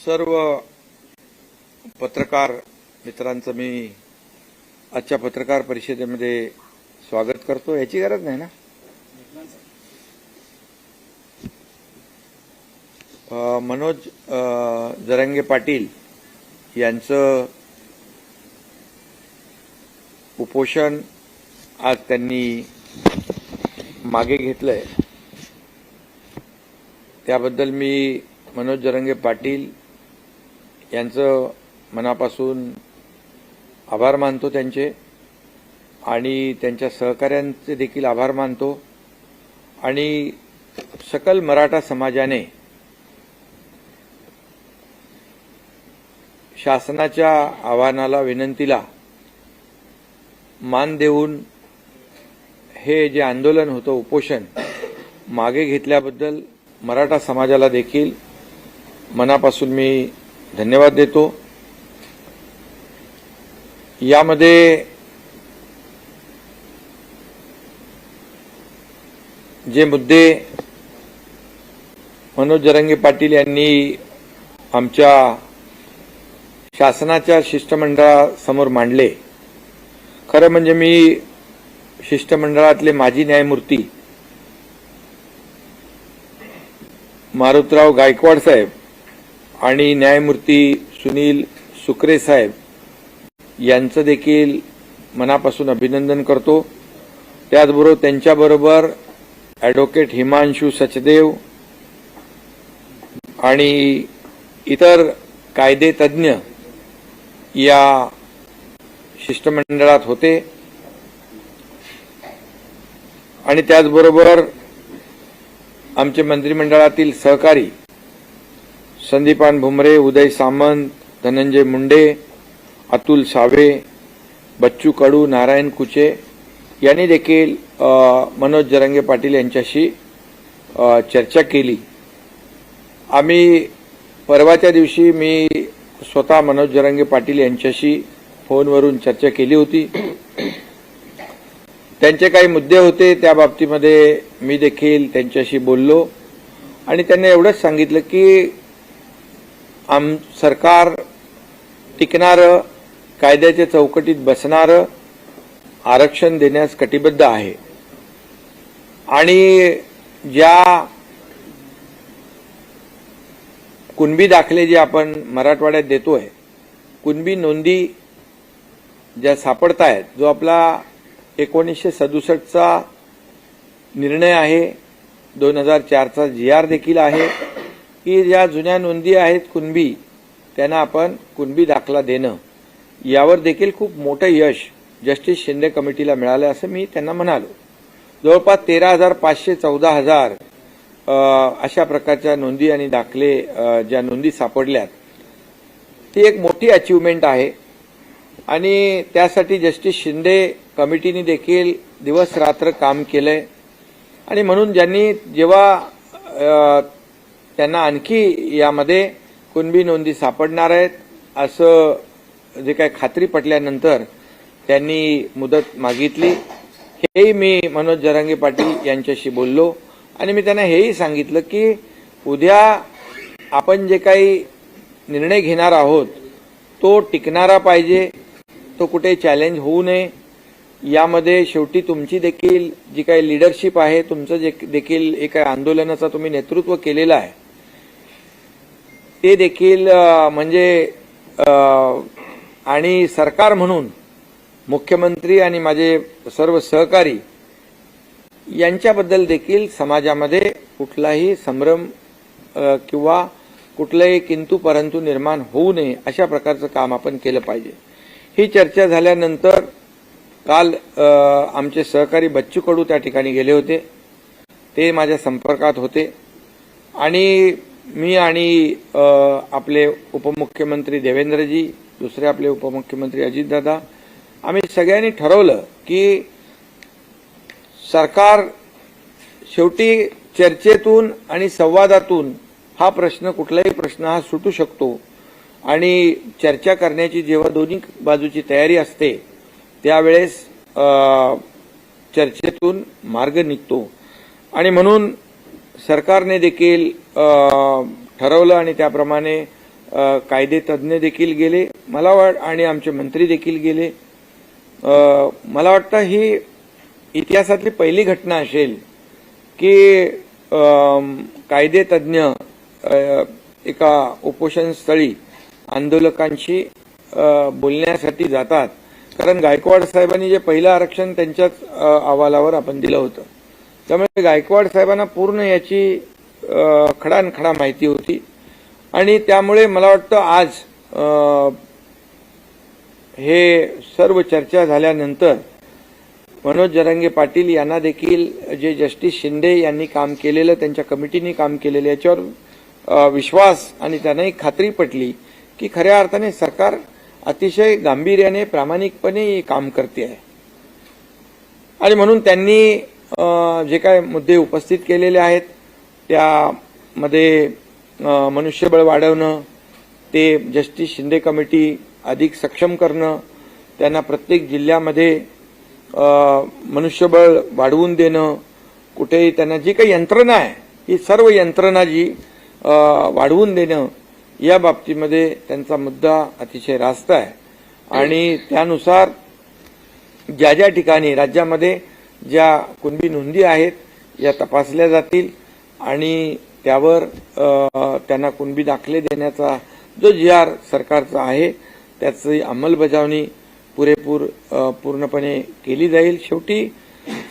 सर्व पत्रकार मित्रांचं मी आजच्या पत्रकार परिषदेमध्ये स्वागत करतो। याची गरज नाही ना। मनोज जरांगे पाटील यांचं उपोषण आज त्यांनी मागे घेतलंय, त्याबद्दल मी मनोज जरांगे पाटील यांचं मनापासून आभार मानतो त्यांचे, आणि त्यांच्या सहकाऱ्यांचे देखील आभार मानतो। आणि सकल मराठा समाजाने शासनाच्या आव्हानाला, विनंतीला मान देऊन हे जे आंदोलन होतं, उपोषण मागे घेतल्याबद्दल मराठा समाजाला देखील मनापासून मी धन्यवाद देतो। यामध्ये जे मुद्दे मनोज जरांगे पाटील यांनी आमच्या शासनाच्या शिष्टमंडळासमोर मांडले, खरं म्हणजे मी शिष्टमंडळातले माजी न्यायमूर्ती मारुतराव गायकवाड साहेब आणि न्यायमूर्ती सुनील सुकरे साहेब यांचं देखील मनापासून अभिनंदन करतो। त्याचबरोबर त्यांच्याबरोबर ॲडव्होकेट हिमांशू सचदेव आणि इतर कायदे तज्ज्ञ या शिष्टमंडळात होते, आणि त्याचबरोबर आमचे मंत्रिमंडळातील सहकारी संदीपान भुमरे, उदय सामंत, धनंजय मुंडे, अतुल सावे, बच्चू कडू, नारायण कुचे यांनी देखील मनोज जरांगे पाटील यांच्याशी चर्चा केली। आम्ही परवाच्या दिवशी मी स्वतः मनोज जरांगे पाटील यांच्याशी फोनवरून चर्चा केली होती। त्यांचे काही मुद्दे होते, त्या बाबतीमध्ये मी देखील त्यांच्याशी बोललो, आणि त्यांनी एवढंच सांगितलं की सरकार टिकणारं, कायद्याच्या चौकटीत बसणारं आरक्षण देण्यास कटिबद्ध आहे, आणि ज्या कुणबी दाखले जे आपण मराठवाड्यात देतोय, कुणबी नोंदी ज्या सापडत आहेत, जो आपला 1967चा निर्णय आहे, 2004चा GR देखील आहे की ज्या जुन्या नोंदी आहेत कुणबी, त्यांना आपण कुणबी दाखला देणं, यावर देखील खूप मोठं यश जस्टिस शिंदे कमिटीला मिळालं असं मी त्यांना म्हणालो। जवळपास 13,500 14,000 अशा प्रकारच्या नोंदी आणि दाखले ज्या नोंदी सापडल्यात, ती एक मोठी अचीवमेंट आहे, आणि त्यासाठी जस्टिस शिंदे कमिटीने देखील दिवस रात्र काम केलंय। आणि म्हणून ज्यांनी जेव्हा त्यांना आणखी यामध्ये कुणबी नोंदी सापडणार आहेत असं जे काही खात्री पटल्यानंतर त्यांनी मुदत मागितली। हेही मी मनोज जरांगे पाटील यांच्याशी बोललो, आणि मी त्यांना हेही सांगितलं की उद्या आपण जे काही निर्णय घेणार आहोत तो टिकणारा पाहिजे, तो कुठे चॅलेंज होऊ नये। यामध्ये शेवटी तुमची देखील जी काही लीडरशिप आहे, तुमचं जे देखील एका आंदोलनाचा तुम्ही नेतृत्व केलेलं आहे, ते देखील म्हणजे आणि सरकार म्हणून मुख्यमंत्री आणि माझे सर्व सहकारी यांच्याबद्दल देखील समाजामध्ये कुठलाही संभ्रम किंवा कुठलाही किंतु परंतु निर्माण होऊ नये, अशा प्रकारचं काम आपण केलं पाहिजे। ही चर्चा झाल्यानंतर काल आमचे सहकारी बच्चू कडू त्या ठिकाणी गेले होते, ते माझ्या संपर्कात होते, आणि मी आणि आपले उपमुख्यमंत्री देवेंद्रजी, दुसरे आपले उपमुख्यमंत्री अजितदादा, आम्ही सगळ्यांनी ठरवलं की सरकार शेवटी चर्चेतून आणि संवादातून हा प्रश्न, कुठलाही प्रश्न हा सुटू शकतो, आणि चर्चा करण्याची जेव्हा दोन्ही बाजूची तयारी असते त्यावेळेस चर्चेतून मार्ग निघतो। आणि म्हणून सरकारने देखील ठरवलं, आणि त्याप्रमाणे कायदे तज्ज्ञ देखील गेले, मला आणि आमचे मंत्री देखील गेले. मला वाटतं ही इतिहासातली पहिली घटना असेल की कायदे तज्ज्ञ एका उपोषण स्थळी आंदोलकांशी बोलण्यासाठी जातात. कारण गायकवाड साहेबांनी जे पहिलं आरक्षण त्यांच्याच अहवालावर आपण दिलं होतं, त्यामुळे गायकवाड साहेबांना पूर्ण याची खडानखडा माहिती होती. आणि त्यामुळे मला वाटतं आज हे सर्व चर्चा झाल्यानंतर मनोज जरांगे पाटील यांना देखील जे जस्टिस शिंदे यांनी काम केलेलं, त्यांच्या कमिटीने काम केलेलं, याच्यावर विश्वास आणि त्यांनाही खात्री पटली की खऱ्या अर्थाने सरकार अतिशय गांभीर्याने प्रामाणिकपणे काम करते आहे. आणि म्हणून त्यांनी जे काय मुद्दे उपस्थित केलेले आहेत त्यामध्ये मनुष्यबळ वाढवणं, ते जस्टिस शिंदे कमिटी अधिक सक्षम करणं, त्यांना प्रत्येक जिल्ह्यामध्ये मनुष्यबळ वाढवून देणं, कुठेही त्यांना जी काही यंत्रणा आहे ही सर्व यंत्रणा जी वाढवून देणं, या बाबतीमध्ये त्यांचा मुद्दा अतिशय रास्त आहे. आणि त्यानुसार ज्या ज्या ठिकाणी राज्यामध्ये ज्या कुणबी नोंदी आहेत या तपासल्या जातील आणि त्यावर त्यांना कुणबी दाखले देण्याचा जो GR सरकारचा आहे त्याची अंमलबजावणी पूर्णपणे केली जाईल. शेवटी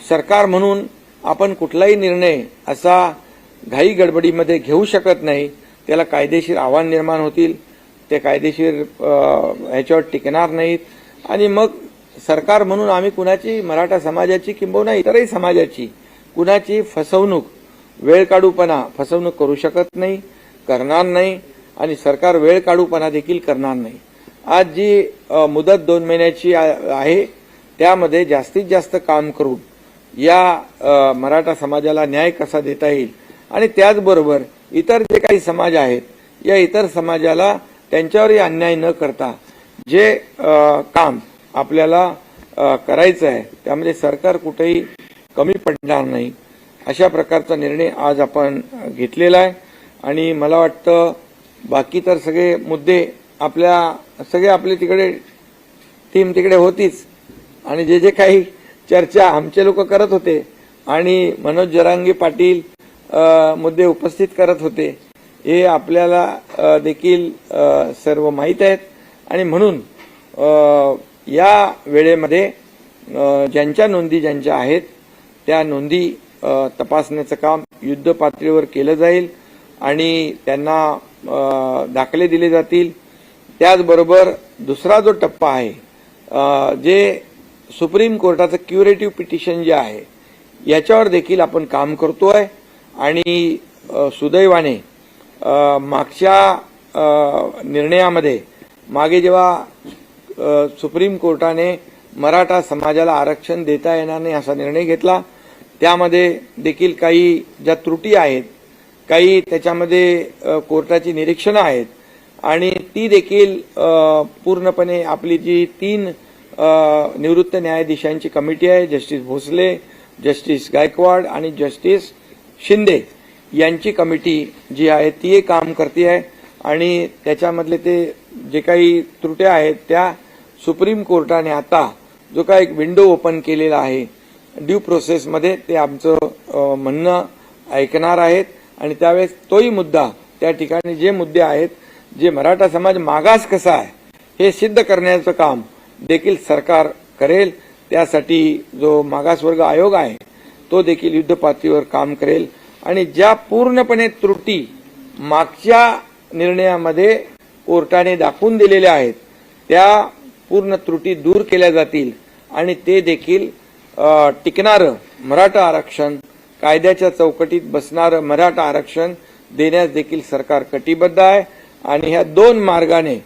सरकार म्हणून आपण कुठलाही निर्णय असा घाई गडबडीमध्ये घेऊ शकत नाही. त्याला कायदेशीर आव्हान निर्माण होतील, ते कायदेशीर ह्याच्यावर टिकणार नाहीत. आणि मग सरकार म्हणून आम्ही कुणाची, मराठा समाजाची किंबहुना इतरही समाजाची कुणाची फसवणूक, वेळकाढूपणा फसवणूक करू शकत नाही, करणार नाही. आणि सरकार वेळकाढूपणा देखील करणार नाही. आज जी मुदत 2 महिन्याची आहे त्यामध्ये जास्तीत जास्त काम करून या मराठा समाजाला न्याय कसा देता येईल आणि त्याचबरोबर इतर जे काही समाज आहेत या इतर समाजाला त्यांच्यावरही अन्याय न करता जे काम आपल्याला करायचं आहे त्यामध्ये सरकार कुठेही कमी पडणार नाही, अशा प्रकारचा निर्णय आज आपण घेतलेला आहे. आणि मला वाटतं बाकी तर सगळे मुद्दे आपले तिकडे टीम तिकडे होतीच आणि जे जे काही चर्चा आमचे लोक करत होते आणि मनोज जरांगे पाटील मुद्दे उपस्थित करत होते हे आपल्याला देखील सर्व माहीत आहेत. आणि म्हणून या वेळेमध्ये ज्यांच्या नोंदी ज्यांच्या आहेत त्या नोंदी तपासण्याचं काम युद्ध पातळीवर केलं जाईल आणि त्यांना दाखले दिले जातील. त्याचबरोबर दुसरा जो टप्पा आहे जे सुप्रीम कोर्टाचं क्युरेटिव्ह पिटिशन जे आहे याच्यावर देखील आपण काम करतोय. आणि सुदैवाने मागच्या निर्णयामध्ये मागे जेव्हा सुप्रीम कोर्टाने मराठा समाजाला आरक्षण देता येणार नाही असा निर्णय घेतला त्यामध्ये देखील काही ज्या त्रुटी आहेत, काही त्याच्यामध्ये कोर्टाची निरीक्षणं आहेत आणि ती देखील पूर्णपणे आपली जी 3 निवृत्त न्यायाधीशांची कमिटी आहे, जस्टिस भोसले, जस्टिस गायकवाड आणि जस्टिस शिंदे यांची कमिटी जी आहे ती काम करते आहे. आणि त्याच्यामधले ते जे काही त्रुट्या आहेत त्या सुप्रीम कोर्टाने आता जो काही एक विंडो ओपन केलेला आहे ड्यू प्रोसेसमध्ये ते आमचं म्हणणं ऐकणार आहेत. आणि त्यावेळेस तोही मुद्दा त्या ठिकाणी जे मुद्दे आहेत, जे मराठा समाज मागास कसा आहे हे सिद्ध करण्याचं काम देखील सरकार करेल. त्यासाठी जो मागासवर्ग आयोग आहे तो देखील युद्ध पातळीवर काम करेल. आणि ज्या पूर्णपणे त्रुटी मागच्या निर्णयामध्ये कोर्टाने दाखवून दिलेल्या आहेत त्या पूर्ण त्रुटी दूर केल्या जातील आणि ते देखील टिकणारं मराठा आरक्षण, कायद्याच्या चौकटीत बसणारं मराठा आरक्षण देण्यास देखील सरकार कटिबद्ध आहे. आणि ह्या 2 मार्गाने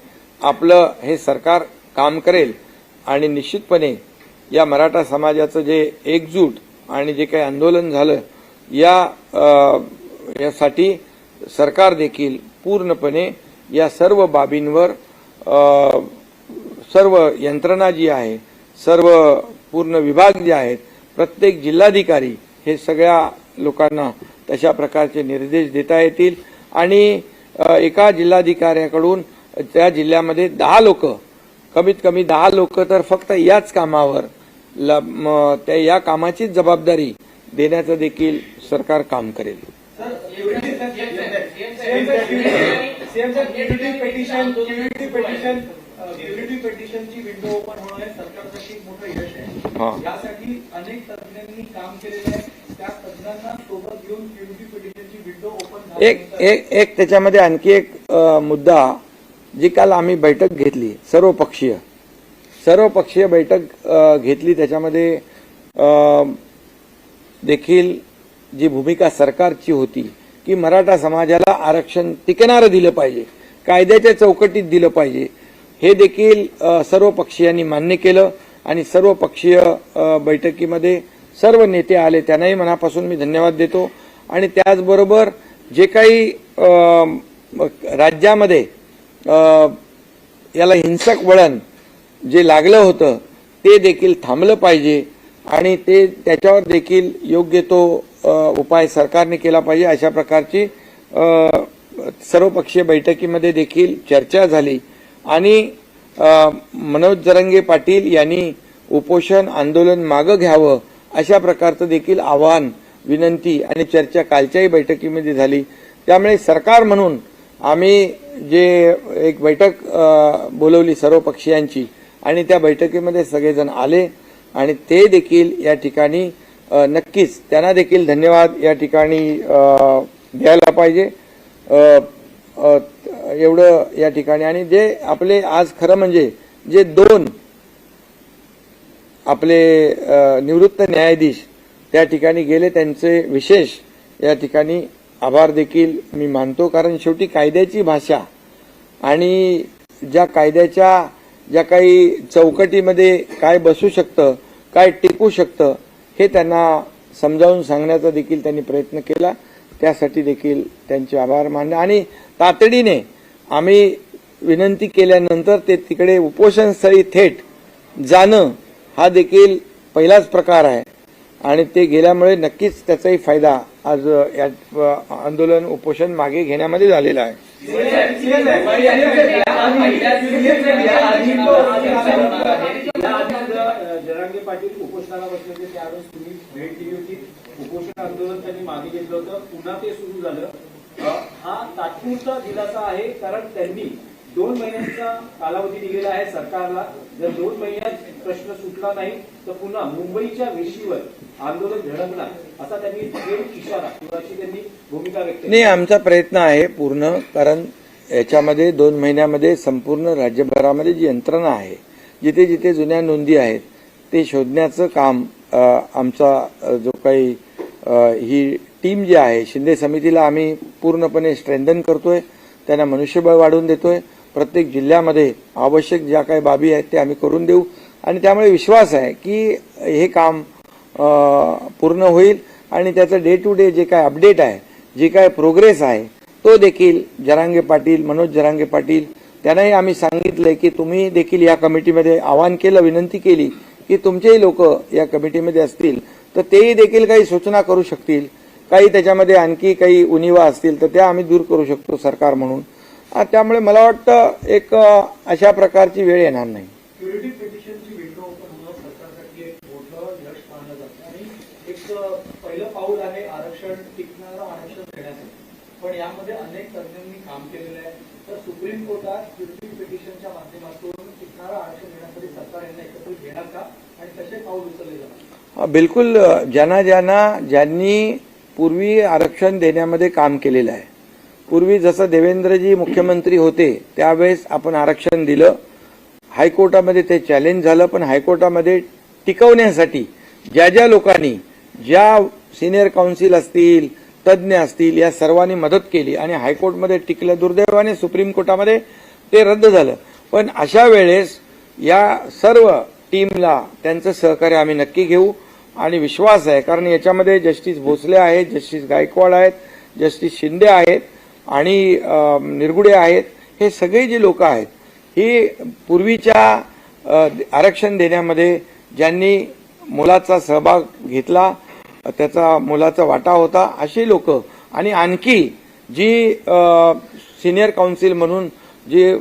आपलं हे सरकार काम करेल. आणि निश्चितपणे या मराठा समाजाचं जे एकजूट आणि जे काही आंदोलन झालं यासाठी सरकार देखील पूर्णपणे या सर्व बाबींवर सर्व यंत्रणा जी आहे, सर्व पूर्ण विभाग जे आहेत, प्रत्येक जिल्हाधिकारी हे सगळ्या लोकांना तशा प्रकारचे निर्देश देता येतील. आणि एका जिल्हाधिकाऱ्याकडून त्या जिल्ह्यामध्ये 10 लोक, कमीत कमी 10 लोक तर फक्त याच कामावर त्या या कामाचीच जबाबदारी देण्याचं देखील सरकार काम करेल. पेटिशनची विंडो ओपन होणं हे सरकारसाठी एक मोठं यश आहे. यासाठी अनेक तज्ञांनी काम केलेलं आहे. त्या तज्ञांना सोबत घेऊन क्यूटी पेटिशनची विंडो ओपन एक त्याच्यामध्ये आणखी एक मुद्दा, जी काल आम्ही बैठक घेतली, सर्वपक्षीय बैठक घेतली, त्याच्यामध्ये देखील जी भूमिका सरकारची होती की मराठा समाजाला आरक्षण टिकणारं दिलं पाहिजे, कायद्याच्या चौकटीत दिलं पाहिजे, हे देखील सर्व पक्षीयांनी मान्य केलं. आणि सर्व पक्षीय बैठकीमध्ये सर्व नेते आले, त्यांनाही मनापासून मी धन्यवाद देतो. आणि त्याचबरोबर जे काही राज्यामध्ये याला हिंसक वळण जे लागलं होतं ते देखील थांबलं पाहिजे आणि त्याच्यावर देखील योग्य तो उपाय सरकारने केला पाहिजे, अशा प्रकारची सर्वपक्षीय बैठकीमध्ये देखील चर्चा झाली. आणि मनोज जरांगे पाटील यांनी उपोषण आंदोलन मागे घ्यावं, अशा प्रकारचं देखील आवाहन, विनंती आणि चर्चा कालच्याही बैठकीमध्ये झाली. त्यामुळे सरकार म्हणून आम्ही जे एक बैठक बोलवली सर्व पक्षीयांची, आणि त्या बैठकीमध्ये सगळेजण आले आणि ते देखील या ठिकाणी नक्कीच त्यांना देखील धन्यवाद या ठिकाणी द्यायला पाहिजे. एवढं या ठिकाणी. आणि जे आपले आज खरं म्हणजे जे 2 आपले निवृत्त न्यायाधीश त्या ठिकाणी गेले, त्यांचे विशेष या ठिकाणी आभार देखील मी मानतो. कारण शेवटी कायद्याची भाषा आणि ज्या कायद्याच्या ज्या काही चौकटीमध्ये काय बसू शकतं, काय टिकू शकतं, हे त्यांना समजावून सांगण्याचा देखील त्यांनी प्रयत्न केला. त्यासाठी देखील त्यांचे आभार मानले. आणि तातडीने आम्ही विनंती केल्यानंतर ते तिकडे उपोषणस्थळी थेट जाणं हा देखील पहिलाच प्रकार आहे. आणि ते गेल्यामुळे नक्कीच त्याचाही फायदा आज या आंदोलन उपोषण मागे घेण्यामध्ये झालेला आहे. जरांगे पाटील उपोषणाला बसले होते, त्यावेळेस तुम्ही भेट दिली होती. उपोषण आंदोलन त्यांनी मागे घेतलं होतं, पुन्हा ते सुरू झालं. हा तात्पुरता दिलासा आहे, कारण त्यांनी 2 महिन्यांचा कालावधी दिलेला आहे सरकारला. जर 2 महिन्यात प्रश्न सुटला नाही तर पुन्हा मुंबईच्या वेशीवर आंदोलन झळकणार, असा त्यांनी थेट इशारा किंवा अशी त्यांनी भूमिका व्यक्त केली. नाही, आमचा प्रयत्न आहे पूर्ण, कारण याच्यामध्ये 2 महिन्यामध्ये संपूर्ण राज्यभरामध्ये जी यंत्रणा आहे, जिथे जिथे जुन्या नोंदी आहेत ते शोधण्याचं काम आमचा जो काही ही टीम जी आहे शिंदे समितीला आम्ही पूर्णपणे स्ट्रेंथन करतोय, त्यांना मनुष्यबळ वाढवून देतोय. प्रत्येक जिल्ह्यामध्ये आवश्यक ज्या काही बाबी आहेत ते आम्ही करून देऊ. आणि त्यामुळे विश्वास आहे की हे काम पूर्ण होईल आणि त्याचं डे टू डे जे काय अपडेट आहे, जे काय प्रोग्रेस आहे, तो देखील जरांगे पाटील, मनोज जरांगे पाटील त्यांनाही आम्ही सांगितलंय की तुम्ही देखील या कमिटीमध्ये आवाहन केलं, विनंती केली की तुमचेही लोक या कमिटीमध्ये असतील तर तेही देखील काही सूचना करू शकतील, काही त्याच्यामध्ये आणखी काही उणिवा असतील तर त्या आम्ही दूर करू शकतो सरकार म्हणून. त्यामुळे मला वाटतं एक अशा प्रकारची वेळ येणार नाही. क्युरिटी पिटिशनची विंडो ओपन होणं सरकारसाठी एक मोठं यश मानलं जातं आणि एक पहिलं पाऊल आहे आरक्षण, टिकणारं आरक्षण देण्यासाठी. पण यामध्ये अनेक तज्ञांनी काम केलेलं आहे. तर सुप्रीम कोर्टात क्युरिटी पिटिशनच्या माध्यमातून टिकणारं आरक्षण देण्यासाठी सरकार यांना एकत्रित घेणार का आणि कसे पाऊल उचलले जाणार? बिलकुल. ज्यांनी पूर्वी आरक्षण देण्यामध्ये काम केलेलं आहे, पूर्वी जसं देवेंद्रजी मुख्यमंत्री होते त्यावेळेस आपण आरक्षण दिलं, हायकोर्टामध्ये ते चॅलेंज झालं, पण हायकोर्टामध्ये टिकवण्यासाठी ज्या ज्या लोकांनी, ज्या सिनियर काउन्सिल असतील, तज्ज्ञ असतील, या सर्वांनी मदत केली आणि हायकोर्टमध्ये टिकलं. दुर्दैवाने सुप्रीम कोर्टामध्ये ते रद्द झालं. पण अशा वेळेस या सर्व टीमला त्यांचं सहकार्य आम्ही नक्की घेऊ आणि विश्वास आहे, कारण याच्यामध्ये जस्टिस भोसले आहेत, जस्टिस गायकवाड आहेत, जस्टिस शिंदे आहेत आणि निरगुडे आहेत. हे सगळे जे लोक आहेत, ही पूर्वीच्या आरक्षण देण्यामध्ये ज्यांनी मुलाचा सहभाग घेतला, त्याचा मुलाचा वाटा होता, अशी लोक आणि आणखी जी सिनियर काउन्सिल म्हणून जे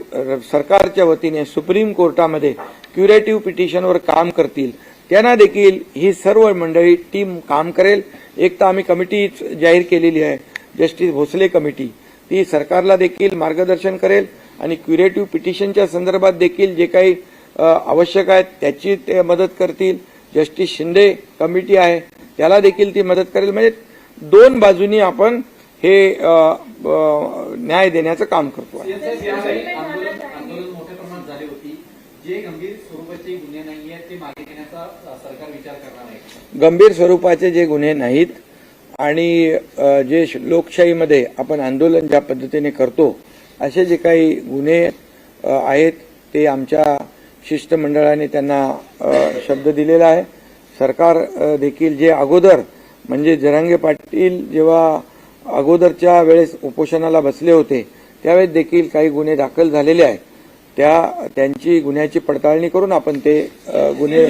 सरकारच्या वतीने सुप्रीम कोर्टामध्ये क्युरेटिव्ह पिटिशनवर काम करतील त्यांना देखील ही सर्व मंडळी टीम काम करेल. एक तर आम्ही कमिटी जाहीर केलेली आहे, जस्टिस भोसले कमिटी, ती सरकारला देखील मार्गदर्शन करेल आणि क्युरेटिव्ह पिटिशनच्या संदर्भात देखील जे काही आवश्यक आहे त्याची ते मदत करतील. जस्टिस शिंदे कमिटी आहे त्याला देखील ती मदत करेल. म्हणजे दोन बाजूनी आपण हे न्याय देण्याचं काम करतो. आंदोलन मोठ्या प्रमाणात झाली होती. जे गंभीर स्वरूपाचे गुन्हे नाही आहेत ते मागे घेण्याचा सरकार विचार करणार आहे. गंभीर स्वरूपाचे जे गुन्हे नाहीत आणि जे लोकशाहीमध्ये आपण आंदोलन ज्या पद्धतीने करतो असे जे काही गुन्हे आहेत ते आमच्या शिष्टमंडळाने त्यांना शब्द दिलेला आहे. सरकार देखील जे अगोदर म्हणजे जरांगे पाटील जेव्हा अगोदरच्या वेळेस उपोषणाला बसले होते त्यावेळेस देखील काही गुन्हे दाखल झालेले आहेत. त्यांची गुन्ह्याची पडताळणी करून आपण ते गुन्हे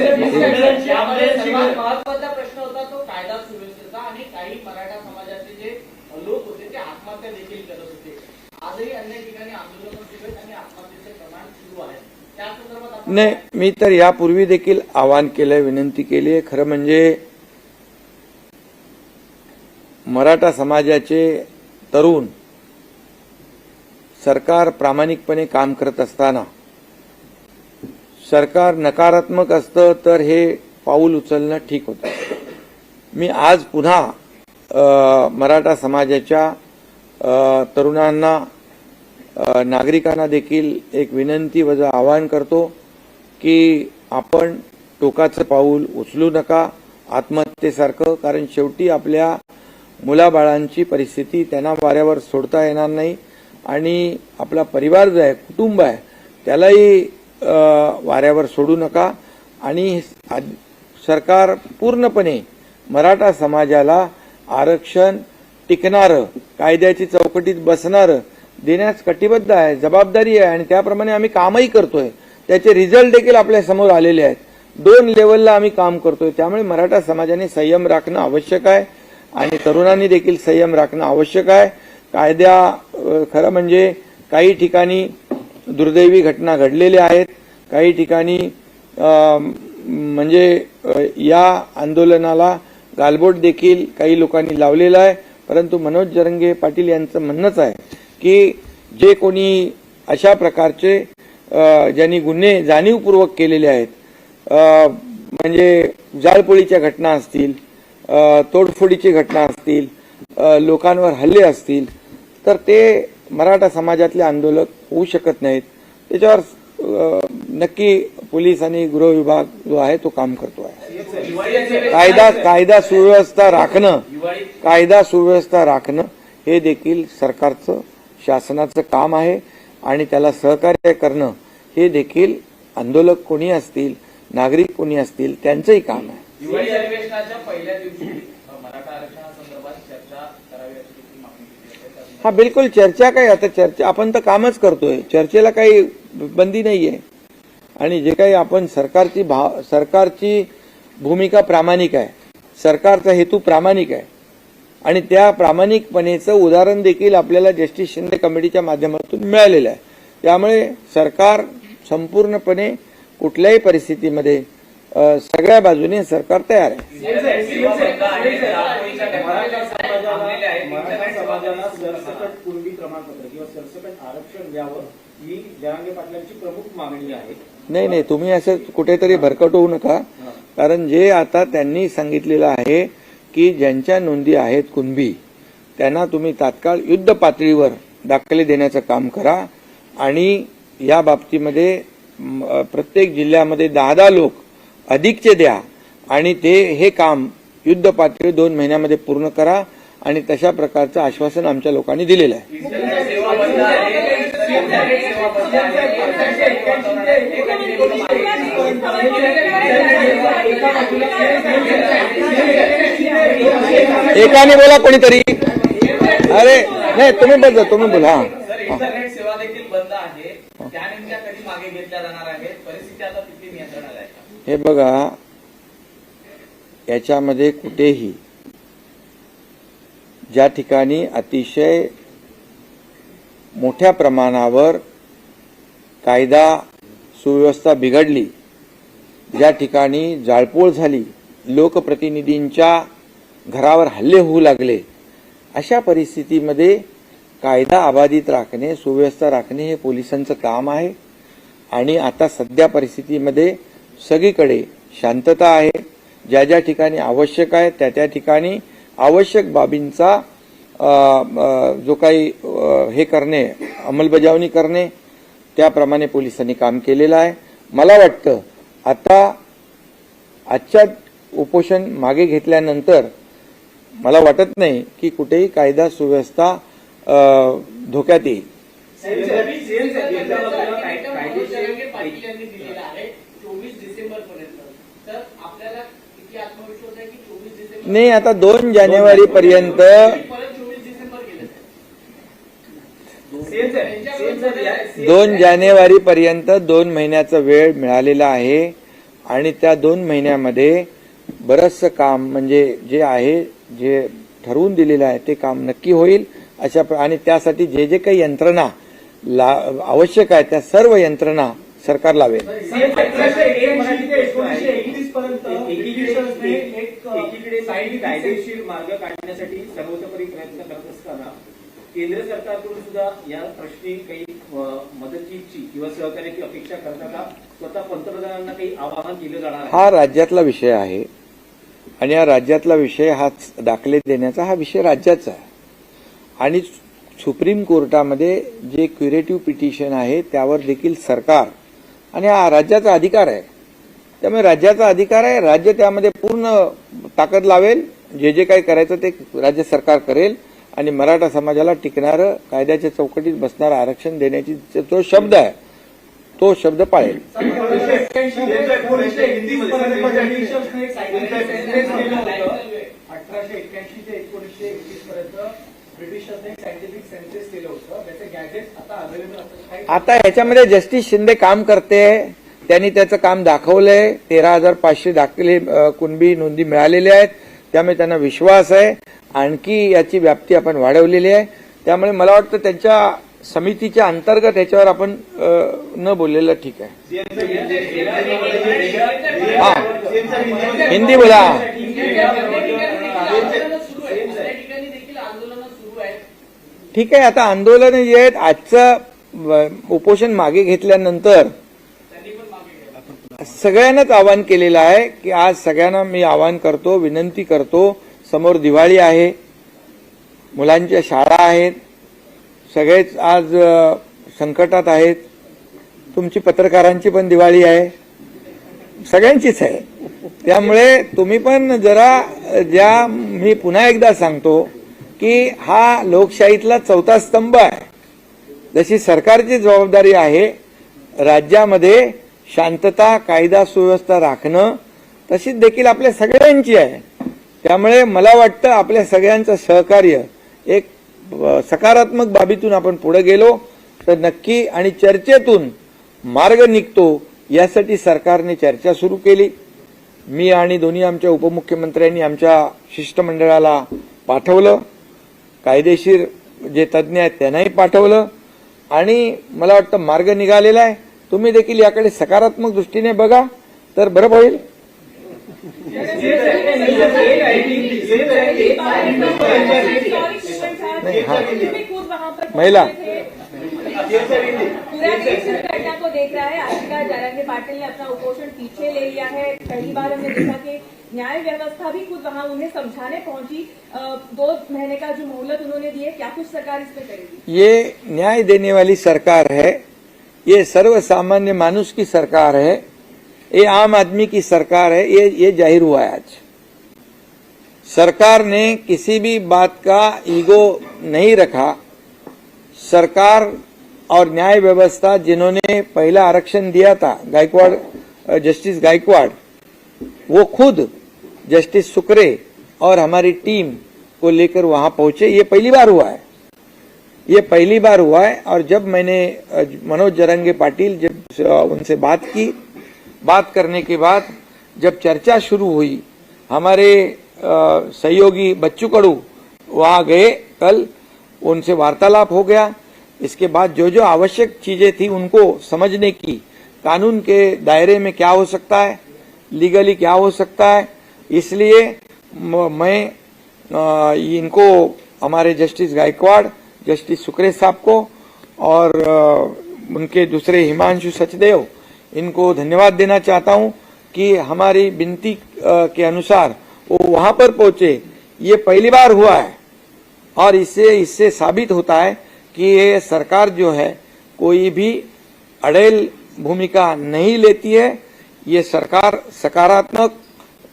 महत्वाचा प्रश्न होता तो कायदा सुव्यवस्थेचा आणि काही मराठा समाजाचे जे लोक होते ते आत्महत्या देखील करत होते. आजही अनेक ठिकाणी आंदोलन सुरू आहेत आणि आत्महत्येचे प्रमाण सुरू आहे. त्या संदर्भात नाही, मी तर यापूर्वी देखील आवाहन केलंय, विनंती केली आहे. खरं म्हणजे मराठा समाजाचे तरुण सरकार प्रामाणिकपणे काम करत असताना सरकार नकारात्मक असतं तर हे पाऊल उचलणं ठीक होतं. मी आज पुन्हा मराठा समाजाच्या तरुणांना नागरिकांना देखील एक विनंती व आवाहन करतो की आपण टोकाचं पाऊल उचलू नका आत्महत्येसारखं. कारण शेवटी आपल्या मुलाबाळांची परिस्थिती त्यांना वाऱ्यावर सोडता येणार नाही आणि आपला परिवार जो आहे, कुटुंब आहे, त्यालाही वाऱ्यावर सोडू नका. आणि सरकार पूर्णपणे मराठा समाजाला आरक्षण टिकणारं, कायद्याची चौकटीत बसणारं देण्यास कटिबद्ध आहे, जबाबदारी आहे आणि त्याप्रमाणे आम्ही कामही करतोय. त्याचे रिझल्ट देखील आपल्या समोर आलेले आहेत. 2 लेवलला आम्ही काम करतोय. त्यामुळे मराठा समाजाने संयम राखणं आवश्यक आहे आणि तरुणांनी देखील संयम राखणं आवश्यक आहे. खरं म्हणजे काही ठिकाणी दुर्दैवी घटना घडलेल्या आहेत, काही ठिकाणी म्हणजे या आंदोलनाला गालबोट देखील काही लोकांनी लावलेला आहे. परंतु मनोज जरांगे पाटील यांचं म्हणणंच आहे की जे कोणी अशा प्रकारचे ज्यांनी गुन्हे जाणीवपूर्वक केलेले आहेत, म्हणजे जाळपोळीच्या घटना असतील, तोडफोडीची घटना असतील, लोकांवर हल्ले असतील, तर ते मराठा समाजातले आंदोलक होऊ शकत नाहीत. त्याच्यावर नक्की पोलीस आणि गृह विभाग जो आहे तो काम करतो आहे. कायदा सुव्यवस्था राखणं हे देखील सरकारचं, शासनाचं काम आहे आणि त्याला सहकार्य करणं हे देखील आंदोलक कोणी असतील, नागरिक कोणी असतील त्यांचंही काम आहे. दिवाळी अधिवेशनाच्या पहिल्या दिवशी मराठा आरक्षणासंदर्भात चर्चा करावी अशी देखील मागणी केली आहे. हा, बिलकुल चर्चा काय, आता चर्चा आपण तर कामच करतोय, चर्चेला काही बंदी नाहीये. आणि जे काही आपण सरकारची भूमिका प्रामाणिक आहे, सरकारचा हेतू प्रामाणिक आहे आणि त्या प्रामाणिकपणेचं उदाहरण देखील आपल्याला जस्टिस शिंदे कमिटीच्या माध्यमातून मिळालेलं आहे. त्यामुळे सरकार संपूर्णपणे कुठल्याही परिस्थितीमध्ये सगळ्या बाजूने सरकार तयार आहे. मराठा समाजाला सरसकट कुणबी प्रमाणपत्र किंवा सरसकट आरक्षण द्यावं ही जरांगे पाटलांची प्रमुख मागणी आहे. नाही, तुम्ही असं कुठेतरी भरकट होऊ नका. कारण जे आता त्यांनी सांगितलेलं आहे की ज्यांच्या नोंदी आहेत कुणबी त्यांना तुम्ही तात्काळ युद्ध पातळीवर दाखले देण्याचं काम करा आणि या बाबतीमध्ये प्रत्येक जिल्ह्यामध्ये 10 लोक अधिकचे द्या आणि हे काम युद्ध पातळी 2 महिन्यामध्ये पूर्ण करा आणि तशा प्रकारचं आश्वासन आमच्या लोकांनी दिलेलं आहे. एकाने बोला कोणीतरी. अरे नाही, तुम्ही बोला. इंटरनेट सेवा देखील बंद आहे, त्या नेमक्या कधी मागे घेतल्या जाणार आहेत, परिस्थिती आता किती नियंत्रणात आहे? हे बघा, याच्यामध्ये कुठेही ज्या ठिकाणी अतिशय मोठ्या प्रमाणावर कायदा सुव्यवस्था बिघडली, ज्या ठिकाणी जाळपोळ झाली, लोकप्रतिनिधींच्या घरावर हल्ले होऊ लागले, अशा परिस्थितीमध्ये कायदा अबाधित राखणे, सुव्यवस्था राखणे हे पोलिसांचं काम आहे. आणि आता सध्या परिस्थितीमध्ये सगळीकडे शांतता आहे. ज्या ज्या ठिकाणी आवश्यक आहे त्या त्या ठिकाणी आवश्यक बाबींचा जो काही हे करणे, अंमलबजावणी करणे, त्याप्रमाणे पोलिसांनी काम केलेलं आहे. मला वाटतं आता आजच्या उपोषण मागे घेतल्यानंतर मला वाटत नाही की कुठेही कायदा सुव्यवस्था धोक्यात येईल. पाटील यांनी दिलेला आहे 24 डिसेंबर पर्यंत. तर आपल्याला किती आत्मविश्वास आहे की 24 डिसेंबर नाही, आता 2 जानेवारी पर्यंत परत 24 डिसेंबर गेले. 2 जानेवारी पर्यंत 2 महिन्याचा वेळ मिळालेला आहे. आणि त्या 2 महिन्यामध्ये बरंचसं काम म्हणजे जे आहे, जे ठरवून दिलेलं आहे ते काम नक्की होईल. आणि त्यासाठी जे जे काही यंत्रणा आवश्यक आहे त्या सर्व यंत्रणा सरकार लावेल. एकीकडे कायदेशीर मार्ग काढण्यासाठी सर्वतोपरी प्रयत्न करत असताना केंद्र सरकारकडून सुद्धा या प्रश्नी काही मदतीची किंवा सहकार्याची अपेक्षा करता का? स्वतः पंतप्रधानांना काही आवाहन केलं जाणार आहे? हा राज्यातला विषय आहे आणि या राज्यातला विषय हा दाखले देण्याचा हा विषय राज्याचा आहे. आणि सुप्रीम कोर्टामध्ये जे क्युरेटिव्ह पिटिशन आहे त्यावर देखील सरकार आणि हा राज्याचा अधिकार आहे. त्यामुळे राज्याचा अधिकार आहे, राज्य त्यामध्ये पूर्ण ताकद लावेल. जे जे काही करायचं ते राज्य सरकार करेल. आणि मराठा समाजाला टिकणारं, कायद्याच्या चौकटीत बसणारं आरक्षण देण्याची जो शब्द आहे तो शब्द पाळेल. 1881 ते 1921 पर्यंत ब्रिटिशांनी सायंटिफिक सेन्सस केलं होतं. त्याचे गॅजेट्स आता अवेलेबल असतात. आता ह्याच्यामध्ये जस्टिस शिंदे काम करते. त्यांनी त्याचं काम दाखवलंय. 13,500 दाखले कुणबी नोंदी मिळालेल्या आहेत. त्यामुळे त्यांना विश्वास आहे. आणखी याची व्याप्ती आपण वाढवलेली आहे. त्यामुळे मला वाटतं त्यांच्या समितीच्या अंतर्गत याच्यावर आपण न बोललेलं ठीक आहे. हा, हिंदी बोला. ठीक आहे, आता आंदोलन जे आहेत, आजचं उपोषण मागे घेतल्यानंतर सगळ्यांनाच आवाहन केलेलं आहे की आज सगळ्यांना मी आवाहन करतो, विनंती करतो. समोर दिवाळी आहे, मुलांच्या शाळा आहेत, सगळेच आज संकटात आहेत. तुमची पत्रकारांची पण दिवाळी आहे, सगळ्यांचीच आहे. त्यामुळे तुम्ही पण जरा मी पुन्हा एकदा सांगतो की हा लोकशाहीतला चौथा स्तंभ आहे. जशी सरकारची जबाबदारी आहे राज्यामध्ये शांतता, कायदा सुव्यवस्था राखणं, तशीच देखील आपल्या सगळ्यांची आहे. त्यामुळे मला वाटतं आपल्या सगळ्यांचं सहकार्य एक सकारात्मक बाबीतून आपण पुढे गेलो तर नक्की आणि चर्चेतून मार्ग निघतो. यासाठी सरकारने चर्चा सुरू केली. मी आणि दोन्ही आमच्या उपमुख्यमंत्र्यांनी आमच्या शिष्टमंडळाला पाठवलं. कायदेशीर जे तज्ज्ञ आहेत त्यांनाही पाठवलं आणि मला वाटतं मार्ग निघालेला आहे. तुम्ही देखील याकडे सकारात्मक दृष्टीने बघा तर बरं होईल. महिला पूरा देश इस घटना को देख रहा है. आशिका जयराम पाटिल ने अपना उपोषण पीछे ले लिया है. पहली बार हमने देखा कि न्याय व्यवस्था भी खुद वहां उन्हें समझाने पहुंची. 2 महीने का जो मोहलत उन्होंने दी है, क्या कुछ सरकार इस पे करेगी? ये न्याय देने वाली सरकार है. ये सर्वसामान्य मानुष की सरकार है. ये आम आदमी की सरकार है. ये जाहिर हुआ है आज. सरकार ने किसी भी बात का ईगो नहीं रखा. सरकार और न्याय व्यवस्था जिन्होंने पहला आरक्षण दिया था, गायकवाड़, जस्टिस गायकवाड़, वो खुद जस्टिस सुकरे और हमारी टीम को लेकर वहां पहुंचे. ये पहली बार हुआ है. ये पहली बार हुआ है. और जब मैंने मनोज जरंगे पाटिल जब उनसे बात की, बात करने के बाद जब चर्चा शुरू हुई, हमारे सहयोगी बच्चू कडू वहां गए कल, उनसे वार्तालाप हो गया. इसके बाद जो जो आवश्यक चीजें थी उनको समझने की, कानून के दायरे में क्या हो सकता है, लीगली क्या हो सकता है, इसलिए मैं इनको, हमारे जस्टिस गायकवाड़, जस्टिस सुक्रे साहब को और उनके दूसरे हिमांशु सचदेव, इनको धन्यवाद देना चाहता हूं कि हमारी विनती के अनुसार वो वहां पर पहुंचे। ये पहली बार हुआ है और इससे साबित होता है कि ये सरकार जो है कोई भी अड़ेल भूमिका नहीं लेती है। ये सरकार सकारात्मक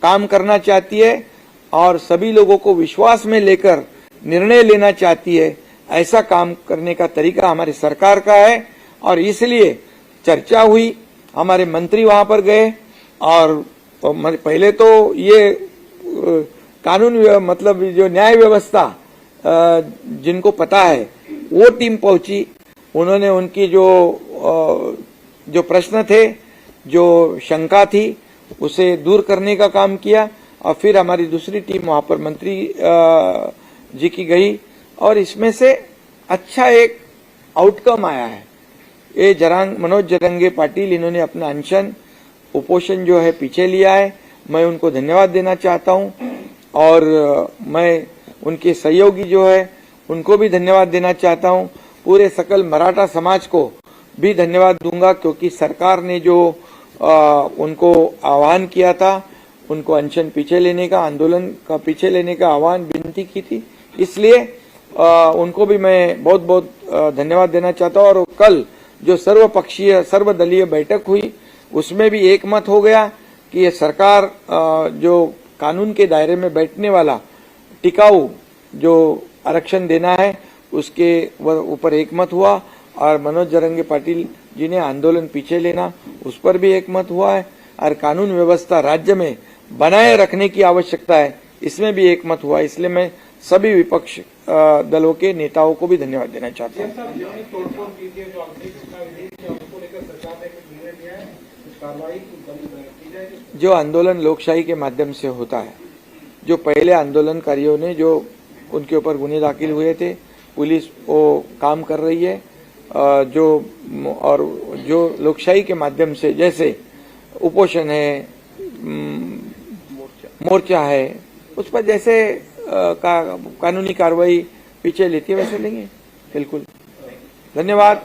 काम करना चाहती है और सभी लोगों को विश्वास में लेकर निर्णय लेना चाहती है। ऐसा काम करने का तरीका हमारी सरकार का है और इसलिए चर्चा हुई, हमारे मंत्री वहां पर गए और पहले तो ये कानून मतलब जो न्याय व्यवस्था जिनको पता है वो टीम पहुंची, उन्होंने उनकी जो प्रश्न थे, जो शंका थी, उसे दूर करने का काम किया और फिर हमारी दूसरी टीम वहां पर मंत्री जी की गई और इसमें से अच्छा एक आउटकम आया है। ये मनोज जरंगे पाटिल, इन्होंने अपना अनशन उपोषण जो है पीछे लिया है। मैं उनको धन्यवाद देना चाहता हूं और मैं उनके सहयोगी जो है उनको भी धन्यवाद देना चाहता हूं। पूरे सकल मराठा समाज को भी धन्यवाद दूंगा क्योंकि सरकार ने जो उनको आह्वान किया था, उनको अनशन पीछे लेने का, आंदोलन का पीछे लेने का आह्वान, विनती की थी, इसलिए उनको भी मैं बहुत बहुत धन्यवाद देना चाहता हूं। और कल जो सर्वपक्षीय सर्वदलीय बैठक हुई उसमें भी एक मत हो गया कि ये सरकार जो कानून के दायरे में बैठने वाला टिकाऊ जो आरक्षण देना है उसके ऊपर एक मत हुआ और मनोज जरंगे पाटिल जी ने आंदोलन पीछे लेना उस पर भी एक मत हुआ है और कानून व्यवस्था राज्य में बनाए रखने की आवश्यकता है इसमें भी एक मत हुआ। इसलिए मैं सभी विपक्ष दलों के नेताओं को भी धन्यवाद देना चाहता हूँ। जो आंदोलन लोकशाही के माध्यम से होता है, जो पहले आंदोलनकारियों ने जो उनके ऊपर गुने दाखिल हुए थे, पुलिस वो काम कर रही है जो लोकशाही के माध्यम से, जैसे उपोषण है, मोर्चा है, उस पर जैसे कानूनी कार्रवाई पीछे लेती है वैसे लेंगे। बिल्कुल, धन्यवाद।